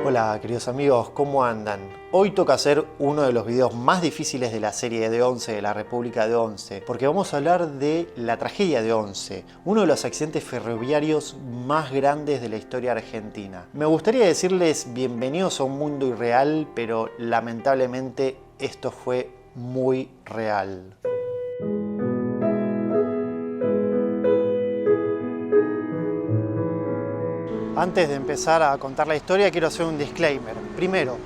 Hola queridos amigos, ¿cómo andan? Hoy toca hacer uno de los videos más difíciles de la serie de Once, de la República de Once, porque vamos a hablar de la tragedia de Once, uno de los accidentes ferroviarios más grandes de la historia argentina. Me gustaría decirles bienvenidos a un mundo irreal, pero lamentablemente esto fue muy real. Antes de empezar a contar la historia, quiero hacer un disclaimer. Primero,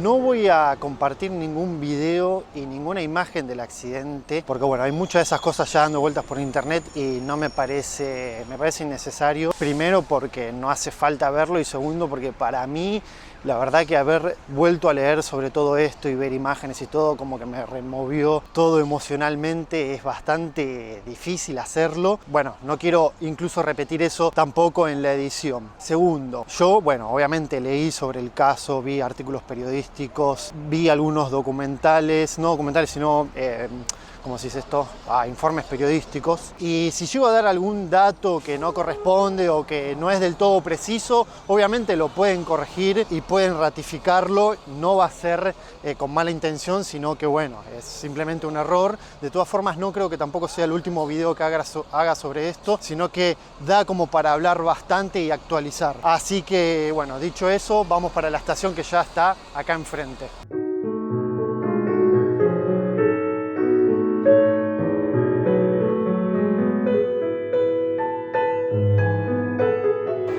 no voy a compartir ningún video y ninguna imagen del accidente, porque bueno, hay muchas de esas cosas ya dando vueltas por internet y no me parece innecesario. Primero, porque no hace falta verlo, y segundo, porque para mí, la verdad que haber vuelto a leer sobre todo esto y ver imágenes y todo, como que me removió todo emocionalmente. Es bastante difícil hacerlo. Bueno, no quiero incluso repetir eso tampoco en la edición. Segundo, yo, bueno, obviamente leí sobre el caso, vi artículos periodísticos, vi algunos documentales, no documentales, sino ¿cómo se dice esto? Informes periodísticos. Y si llego a dar algún dato que no corresponde o que no es del todo preciso, obviamente lo pueden corregir y pueden ratificarlo. No va a ser con mala intención, sino que bueno, es simplemente un error. De todas formas, no creo que tampoco sea el último video que haga sobre esto, sino que da como para hablar bastante y actualizar. Así que bueno, dicho eso, vamos para la estación que ya está acá enfrente.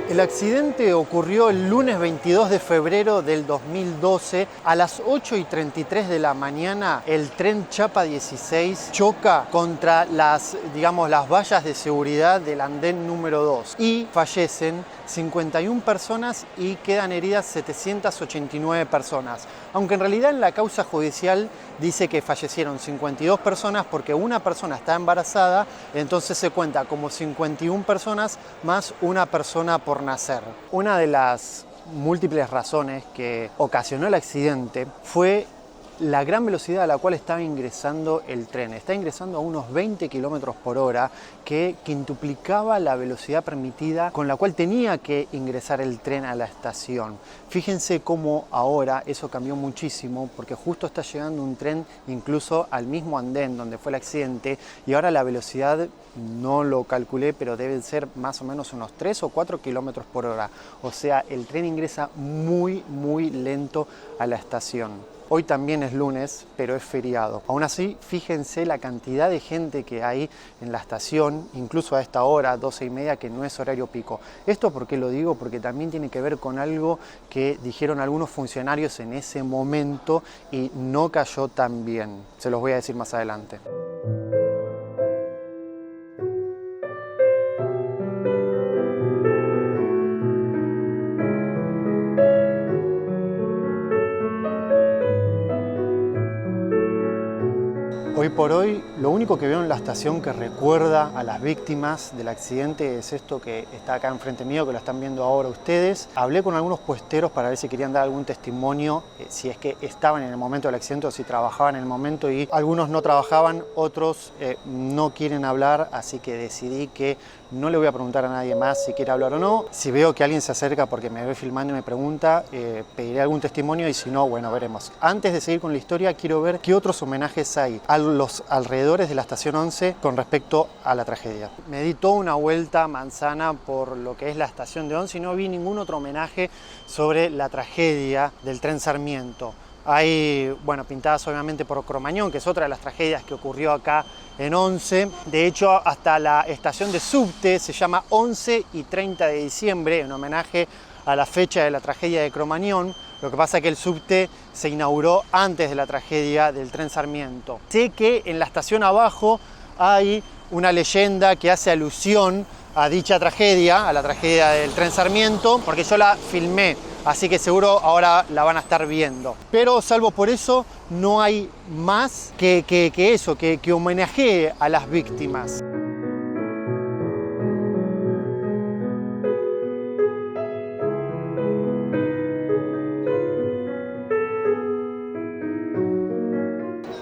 El accidente ocurrió el lunes 22 de febrero del 2012. A las 8:33 de la mañana, el tren Chapa 16 choca contra las vallas de seguridad del andén número 2 y fallecen 51 personas y quedan heridas 789 personas. Aunque en realidad en la causa judicial dice que fallecieron 52 personas porque una persona está embarazada, entonces se cuenta como 51 personas más una persona por nacer. Una de las múltiples razones que ocasionó el accidente fue la gran velocidad a la cual estaba ingresando el tren. Está ingresando a unos 20 km por hora, que quintuplicaba la velocidad permitida con la cual tenía que ingresar el tren a la estación. Fíjense cómo ahora eso cambió muchísimo, porque justo está llegando un tren incluso al mismo andén donde fue el accidente, y ahora la velocidad no lo calculé, pero deben ser más o menos unos 3 o 4 km por hora. O sea, el tren ingresa muy lento a la estación. Hoy también es lunes, pero es feriado. Aún así, fíjense la cantidad de gente que hay en la estación, incluso a esta hora, 12:30, que no es horario pico. ¿Esto por qué lo digo? Porque también tiene que ver con algo que dijeron algunos funcionarios en ese momento y no cayó tan bien. Se los voy a decir más adelante. Hoy por hoy, lo único que veo en la estación que recuerda a las víctimas del accidente es esto que está acá enfrente mío, que lo están viendo ahora ustedes. Hablé con algunos puesteros para ver si querían dar algún testimonio, si es que estaban en el momento del accidente o si trabajaban en el momento, y algunos no trabajaban, otros no quieren hablar, así que decidí que no le voy a preguntar a nadie más si quiere hablar o no. Si veo que alguien se acerca porque me ve filmando y me pregunta, pediré algún testimonio, y si no, bueno, veremos. Antes de seguir con la historia, quiero ver qué otros homenajes hay a los alrededores de la estación 11 con respecto a la tragedia. Me di toda una vuelta manzana por lo que es la estación de Once y no vi ningún otro homenaje sobre la tragedia del tren Sarmiento. Hay, bueno, pintadas obviamente por Cromañón, que es otra de las tragedias que ocurrió acá en Once. De hecho, hasta la estación de subte se llama 11 y 30 de diciembre, en homenaje a la fecha de la tragedia de Cromañón. Lo que pasa es que el subte se inauguró antes de la tragedia del tren Sarmiento. Sé que en la estación abajo hay una leyenda que hace alusión a dicha tragedia, a la tragedia del tren Sarmiento, porque yo la filmé, así que seguro ahora la van a estar viendo. Pero salvo por eso, no hay más que eso, que homenajee a las víctimas.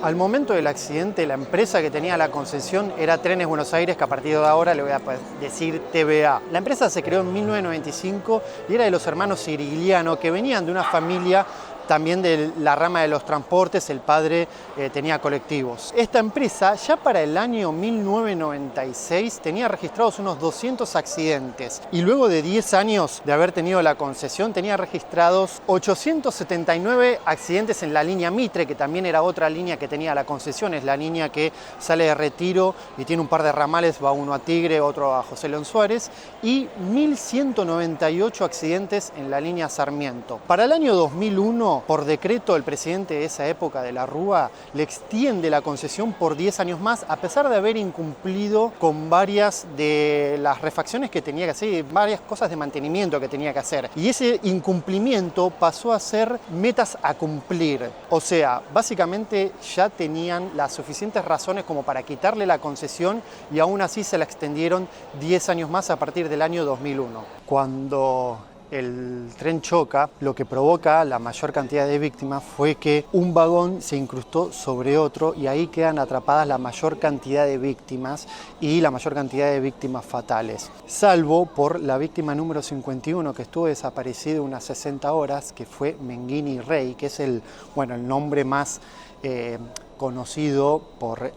Al momento del accidente, la empresa que tenía la concesión era Trenes Buenos Aires, que a partir de ahora le voy a decir TVA. La empresa se creó en 1995 y era de los hermanos Sirigliano, que venían de una familia también de la rama de los transportes. El padre tenía colectivos. Esta empresa ya para el año 1996 tenía registrados unos 200 accidentes y luego de 10 años de haber tenido la concesión tenía registrados 879 accidentes en la línea Mitre, que también era otra línea que tenía la concesión. Es la línea que sale de Retiro y tiene un par de ramales, va uno a Tigre, otro a José León Suárez, y 1.198 accidentes en la línea Sarmiento. Para el año 2001, por decreto, el presidente de esa época, de la Rúa, le extiende la concesión por 10 años más, a pesar de haber incumplido con varias de las refacciones que tenía que hacer, varias cosas de mantenimiento que tenía que hacer. Y ese incumplimiento pasó a ser metas a cumplir. O sea, básicamente ya tenían las suficientes razones como para quitarle la concesión y aún así se la extendieron 10 años más a partir del año 2001. Cuando el tren choca, lo que provoca la mayor cantidad de víctimas fue que un vagón se incrustó sobre otro y ahí quedan atrapadas la mayor cantidad de víctimas y la mayor cantidad de víctimas fatales. Salvo por la víctima número 51 que estuvo desaparecido unas 60 horas, que fue Menghini Rey, que es el nombre más conocido por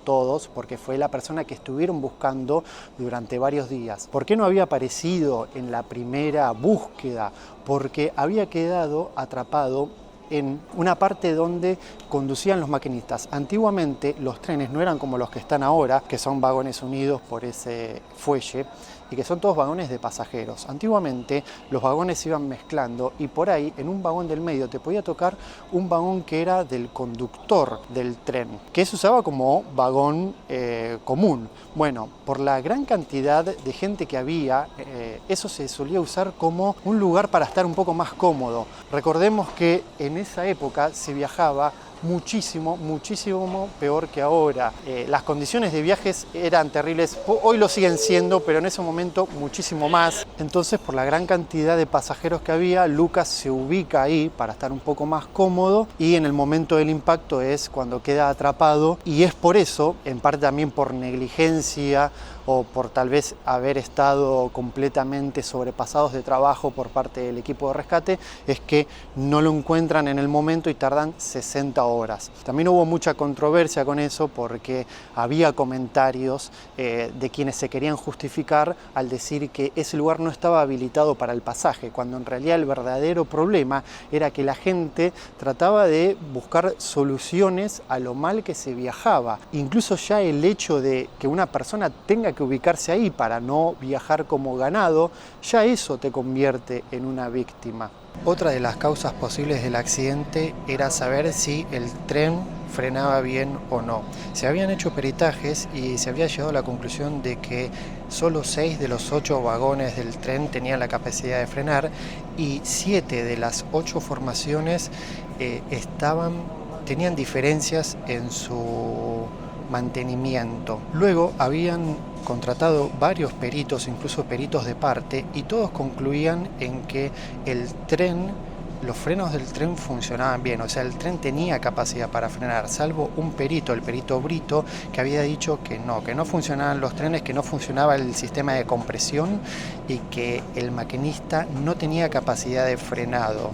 todos, porque fue la persona que estuvieron buscando durante varios días. ¿Por qué no había aparecido en la primera búsqueda? Porque había quedado atrapado en una parte donde conducían los maquinistas. Antiguamente los trenes no eran como los que están ahora, que son vagones unidos por ese fuelle, y que son todos vagones de pasajeros. Antiguamente los vagones se iban mezclando y por ahí en un vagón del medio te podía tocar un vagón que era del conductor del tren, que se usaba como vagón común. Bueno, por la gran cantidad de gente que había, eso se solía usar como un lugar para estar un poco más cómodo. Recordemos que en esa época se viajaba muchísimo peor que ahora. Las condiciones de viajes eran terribles, hoy lo siguen siendo, pero en ese momento muchísimo más. Entonces, por la gran cantidad de pasajeros que había, Lucas se ubica ahí para estar un poco más cómodo y en el momento del impacto es cuando queda atrapado, y es por eso, en parte también por negligencia o por tal vez haber estado completamente sobrepasados de trabajo por parte del equipo de rescate, es que no lo encuentran en el momento y tardan 60 horas. También hubo mucha controversia con eso porque había comentarios de quienes se querían justificar al decir que ese lugar no estaba habilitado para el pasaje, cuando en realidad el verdadero problema era que la gente trataba de buscar soluciones a lo mal que se viajaba. Incluso ya el hecho de que una persona tenga que ubicarse ahí para no viajar como ganado, ya eso te convierte en una víctima. Otra de las causas posibles del accidente era saber si el tren frenaba bien o no. Se habían hecho peritajes y se había llegado a la conclusión de que solo 6 de los 8 vagones del tren tenían la capacidad de frenar y 7 de las 8 formaciones tenían diferencias en su mantenimiento. Luego habían contratado varios peritos, incluso peritos de parte, y todos concluían en que los frenos del tren funcionaban bien, o sea, el tren tenía capacidad para frenar, salvo un perito, el perito Brito, que había dicho que no funcionaban los trenes, que no funcionaba el sistema de compresión y que el maquinista no tenía capacidad de frenado.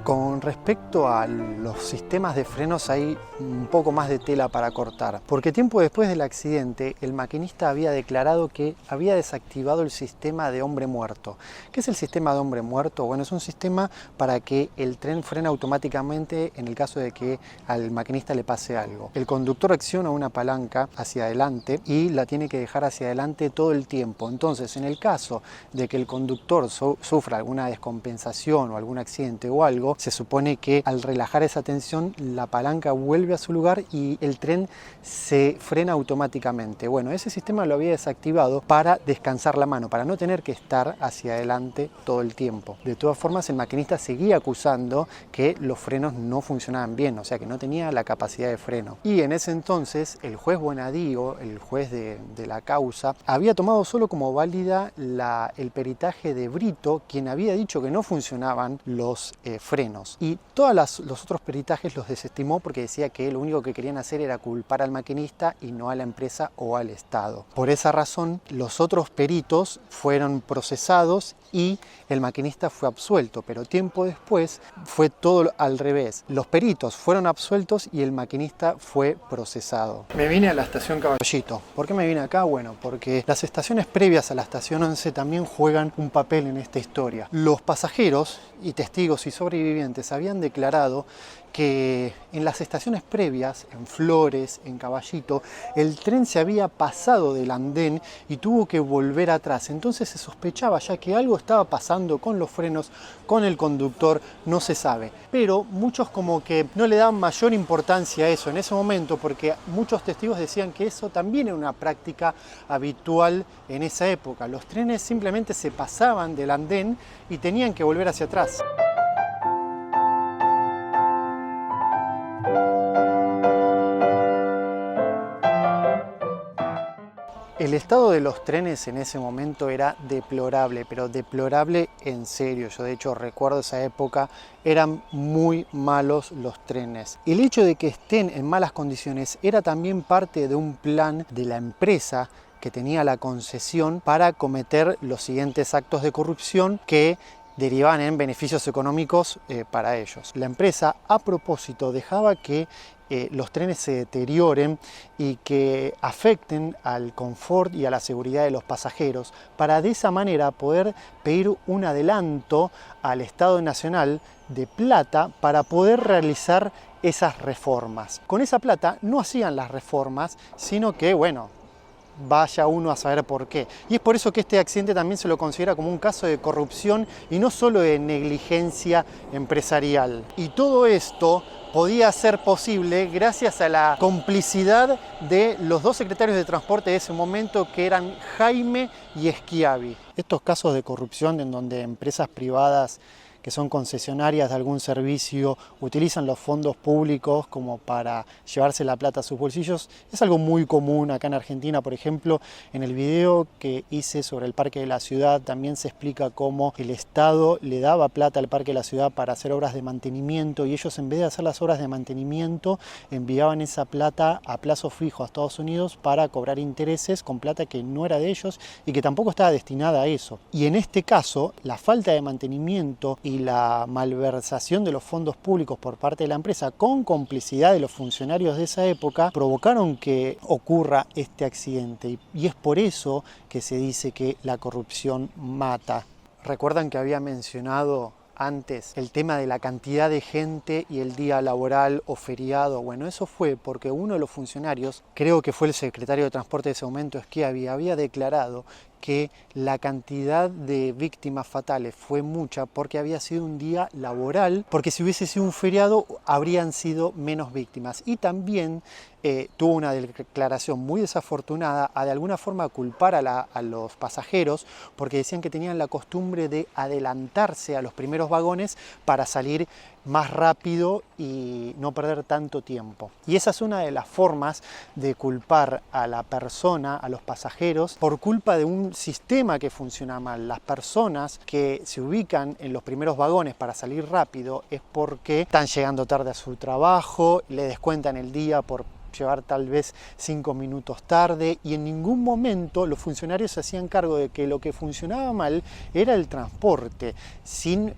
Con respecto a los sistemas de frenos hay un poco más de tela para cortar, porque tiempo después del accidente el maquinista había declarado que había desactivado el sistema de hombre muerto. ¿Qué es el sistema de hombre muerto? Bueno, es un sistema para que el tren frene automáticamente en el caso de que al maquinista le pase algo. El conductor acciona una palanca hacia adelante y la tiene que dejar hacia adelante todo el tiempo. Entonces, en el caso de que el conductor sufra alguna descompensación o algún accidente o algo, se supone supone que al relajar esa tensión la palanca vuelve a su lugar y el tren se frena automáticamente. Bueno, ese sistema lo había desactivado para descansar la mano, para no tener que estar hacia adelante todo el tiempo. De todas formas, el maquinista seguía acusando que los frenos no funcionaban bien, o sea que no tenía la capacidad de freno. Y en ese entonces el juez Bonadío, el juez de la causa, había tomado solo como válida el peritaje de Brito, quien había dicho que no funcionaban los frenos. Y todos los otros peritajes los desestimó porque decía que lo único que querían hacer era culpar al maquinista y no a la empresa o al Estado. Por esa razón, los otros peritos fueron procesados y el maquinista fue absuelto, pero tiempo después fue todo al revés. Los peritos fueron absueltos y el maquinista fue procesado. Me vine a la estación Caballito. ¿Por qué me vine acá? Bueno, porque las estaciones previas a la estación 11 también juegan un papel en esta historia. Los pasajeros y testigos y sobrevivientes habían declarado que en las estaciones previas, en Flores, en Caballito, el tren se había pasado del andén y tuvo que volver atrás. Entonces se sospechaba ya que algo estaba pasando con los frenos, con el conductor, no se sabe. Pero muchos como que no le daban mayor importancia a eso en ese momento, porque muchos testigos decían que eso también era una práctica habitual en esa época. Los trenes simplemente se pasaban del andén y tenían que volver hacia atrás. El estado de los trenes en ese momento era deplorable, pero deplorable en serio. Yo de hecho recuerdo esa época, eran muy malos los trenes. El hecho de que estén en malas condiciones era también parte de un plan de la empresa que tenía la concesión para cometer los siguientes actos de corrupción que derivaban en beneficios económicos para ellos. La empresa, a propósito, dejaba que los trenes se deterioren y que afecten al confort y a la seguridad de los pasajeros para de esa manera poder pedir un adelanto al Estado Nacional de plata para poder realizar esas reformas. Con esa plata no hacían las reformas, sino que, bueno, vaya uno a saber por qué. Y es por eso que este accidente también se lo considera como un caso de corrupción y no solo de negligencia empresarial. Y todo esto podía ser posible gracias a la complicidad de los dos secretarios de transporte de ese momento, que eran Jaime y Schiavi. Estos casos de corrupción en donde empresas privadas que son concesionarias de algún servicio utilizan los fondos públicos como para llevarse la plata a sus bolsillos, es algo muy común acá en Argentina. Por ejemplo, en el video que hice sobre el Parque de la Ciudad también se explica cómo el Estado le daba plata al Parque de la Ciudad para hacer obras de mantenimiento y ellos, en vez de hacer las obras de mantenimiento, enviaban esa plata a plazo fijo a Estados Unidos para cobrar intereses con plata que no era de ellos y que tampoco estaba destinada a eso. Y en este caso, la falta de mantenimiento y la malversación de los fondos públicos por parte de la empresa, con complicidad de los funcionarios de esa época, provocaron que ocurra este accidente. Y es por eso que se dice que la corrupción mata. ¿Recuerdan que había mencionado antes el tema de la cantidad de gente y el día laboral o feriado? Bueno, eso fue porque uno de los funcionarios, creo que fue el secretario de Transporte de ese momento, Schiavi, había declarado que la cantidad de víctimas fatales fue mucha porque había sido un día laboral, porque si hubiese sido un feriado habrían sido menos víctimas. Y también tuvo una declaración muy desafortunada a de alguna forma culpar a los pasajeros, porque decían que tenían la costumbre de adelantarse a los primeros vagones para salir más rápido y no perder tanto tiempo. Y esa es una de las formas de culpar a la persona, a los pasajeros, por culpa de un sistema que funciona mal. Las personas que se ubican en los primeros vagones para salir rápido es porque están llegando tarde a su trabajo, le descuentan el día por llevar tal vez 5 minutos tarde, y en ningún momento los funcionarios se hacían cargo de que lo que funcionaba mal era el transporte, sin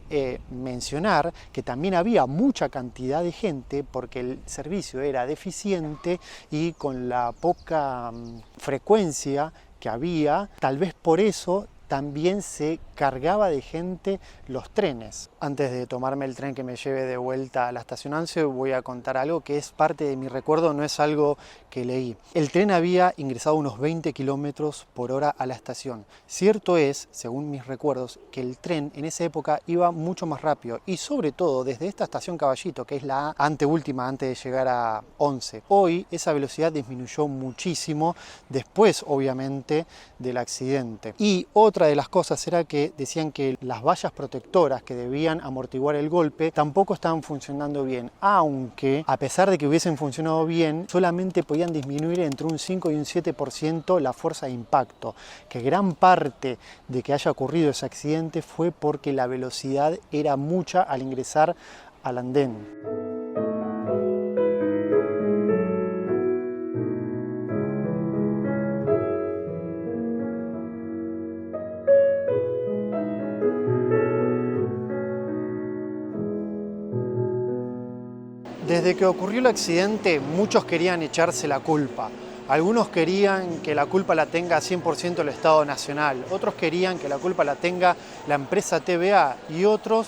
mencionar que también había mucha cantidad de gente porque el servicio era deficiente y con la poca frecuencia que había, tal vez por eso también se cargaba de gente los trenes. Antes de tomarme el tren que me lleve de vuelta a la estación Anse, voy a contar algo que es parte de mi recuerdo, no es algo que leí. El tren había ingresado unos 20 kilómetros por hora a la estación. Cierto es, según mis recuerdos, que el tren en esa época iba mucho más rápido y sobre todo desde esta estación Caballito, que es la anteúltima antes de llegar a Once. Hoy esa velocidad disminuyó muchísimo después, obviamente, del accidente. Y otra de las cosas era que decían que las vallas protectoras que debían amortiguar el golpe tampoco estaban funcionando bien, aunque a pesar de que hubiesen funcionado bien, solamente podían disminuir entre un 5 y un 7% la fuerza de impacto, que gran parte de que haya ocurrido ese accidente fue porque la velocidad era mucha al ingresar al andén. Desde que ocurrió el accidente, muchos querían echarse la culpa. Algunos querían que la culpa la tenga 100% el Estado Nacional, otros querían que la culpa la tenga la empresa TVA y otros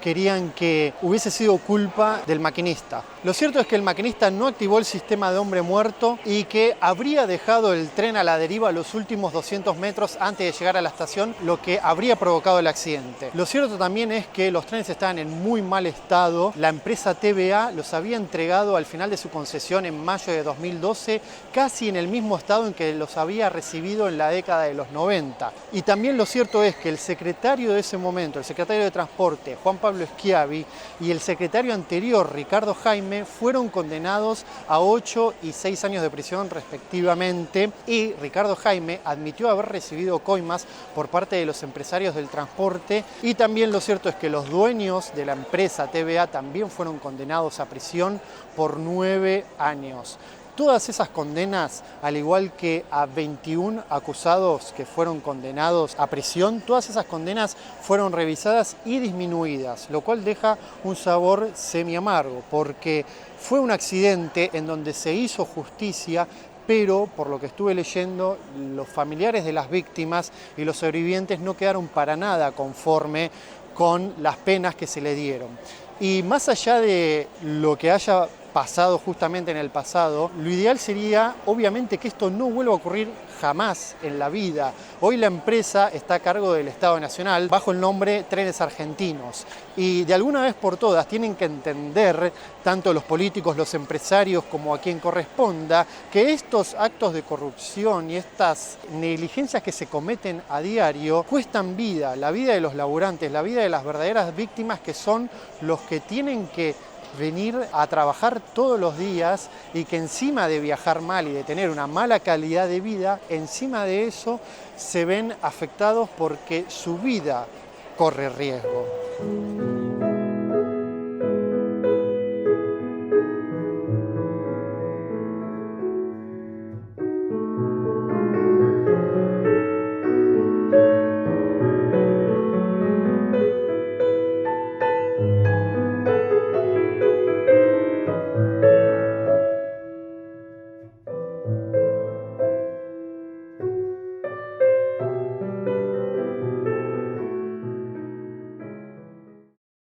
querían que hubiese sido culpa del maquinista. Lo cierto es que el maquinista no activó el sistema de hombre muerto y que habría dejado el tren a la deriva los últimos 200 metros antes de llegar a la estación, lo que habría provocado el accidente. Lo cierto también es que los trenes estaban en muy mal estado. La empresa TVA los había entregado al final de su concesión en mayo de 2012, casi en el mismo estado en que los había recibido en la década de los 90. Y también lo cierto es que el secretario de ese momento, el secretario de Transporte, Juan Pablo Schiavi, y el secretario anterior, Ricardo Jaime, fueron condenados a 8 y 6 años de prisión respectivamente, y Ricardo Jaime admitió haber recibido coimas por parte de los empresarios del transporte, y también lo cierto es que los dueños de la empresa TVA también fueron condenados a prisión por 9 años. Todas esas condenas, al igual que a 21 acusados que fueron condenados a prisión, todas esas condenas fueron revisadas y disminuidas, lo cual deja un sabor semi-amargo, porque fue un accidente en donde se hizo justicia, pero por lo que estuve leyendo, los familiares de las víctimas y los sobrevivientes no quedaron para nada conforme con las penas que se le dieron. Y más allá de lo que haya pasado justamente en el pasado, lo ideal sería obviamente que esto no vuelva a ocurrir jamás en la vida. Hoy la empresa está a cargo del Estado Nacional bajo el nombre Trenes Argentinos y de alguna vez por todas tienen que entender, tanto los políticos, los empresarios como a quien corresponda, que estos actos de corrupción y estas negligencias que se cometen a diario cuestan vida, la vida de los laburantes, la vida de las verdaderas víctimas, que son los que tienen que venir a trabajar todos los días y que encima de viajar mal y de tener una mala calidad de vida, encima de eso se ven afectados porque su vida corre riesgo.